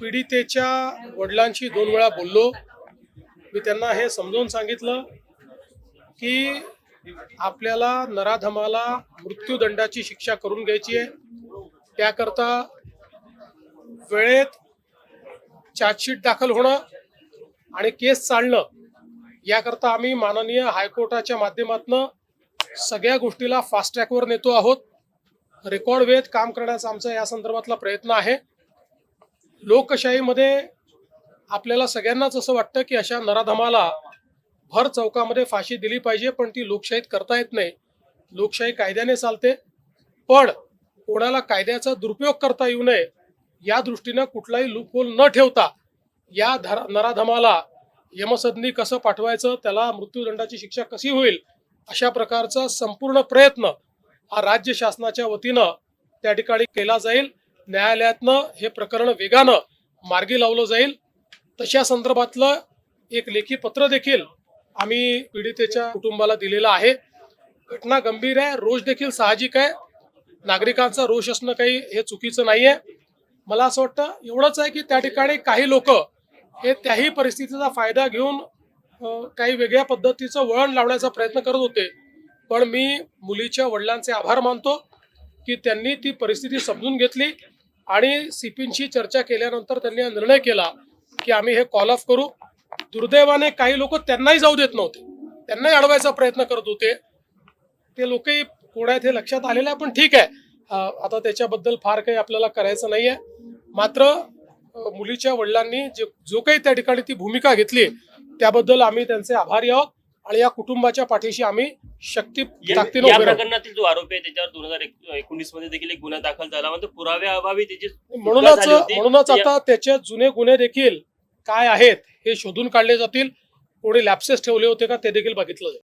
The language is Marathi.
पीडितेच्या वडिलांशी 2 वेळा बोललो। मी त्यांना हे समजावून सांगितलं की आपल्याला नराधमाला मृत्यूदंडाची शिक्षा करून घ्यायची आहे। त्याकरता वेळेत चार्जशीट दाखल होणं आणि केस चालणं याकरता आम्ही माननीय हायकोर्टाच्या माध्यमातून सगळ्या गोष्टीला फास्ट ट्रॅकवर नेतो आहोत। रेकॉर्ड वेळेत काम करण्याचा आमचा या संदर्भातला प्रयत्न आहे। लोकशाहीमध्ये आपल्याला सगळ्यांनाच असं वाटतं की अशा नराधमाला भर चौकामध्ये फाशी दिली पाहिजे, पण ती लोकशाहीत करता येत नाही। लोकशाही कायद्याने चालते, पण कोणाला कायद्याचा दुरुपयोग करता येऊ नये या दृष्टीने कुठलाही लूपहोल न ठेवता या नराधमाला यमसदनी कसं पाठवायचं, त्याला मृत्यूदंडाची शिक्षा कशी होईल अशा प्रकारचा संपूर्ण प्रयत्न हा राज्य शासनाच्या वतीनं त्या ठिकाणी केला जाईल। न्यायालयातनं हे प्रकरण वेगानं मार्गी लावलं जाईल। तशा संदर्भातलं एक लेखी पत्र देखील आम्ही पीडितेच्या कुटुंबाला दिलेलं आहे। घटना गंभीर आहे, रोष देखील साहजिक आहे। नागरिकांचा रोष असणं काही हे चुकीचं नाहीये। मला असं वाटतं एवढंच आहे की त्या ठिकाणी काही लोक हे त्याही परिस्थितीचा फायदा घेऊन काही वेगळ्या पद्धतीचं वळण लावण्याचा प्रयत्न करत होते, पण मी मुलीच्या वडिलांचे आभार मानतो की त्यांनी ती परिस्थिती समजून घेतली आणि सीपींशी चर्चा केल्यानंतर त्यांनी निर्णय केला की आम्ही हे कॉल ऑफ करू। दुर्दैवाने काही लोक त्यांनाही जाऊ देत नव्हते, त्यांनाही अडवायचा प्रयत्न करत होते। ते लोकही कोण आहेत हे लक्षात आलेलं आहे, पण ठीक आहे, आता त्याच्याबद्दल फार काही आपल्याला करायचं नाहीये। मात्र मुलीच्या वडिलांनी जो काही त्या ठिकाणी ती भूमिका घेतली त्याबद्दल आम्ही त्यांचे आभारी आहोत आणि या कुटुंबाच्या पाठीशी आम्ही ताकदीने या उभे राहू। प्रकरणातील जो आरोपी आहे त्याच्यावर 2019 मध्ये देखील एक गुन्हा दाखल झाला, म्हणजे पुराव्याअभावी त्याची म्हणूनच आता त्याचे जुने गुन्हे देखील काय आहेत हे शोधून काढले जातील। कोणी लॅप्सेस ठेवले होते का ते देखील बघितलं जाईल।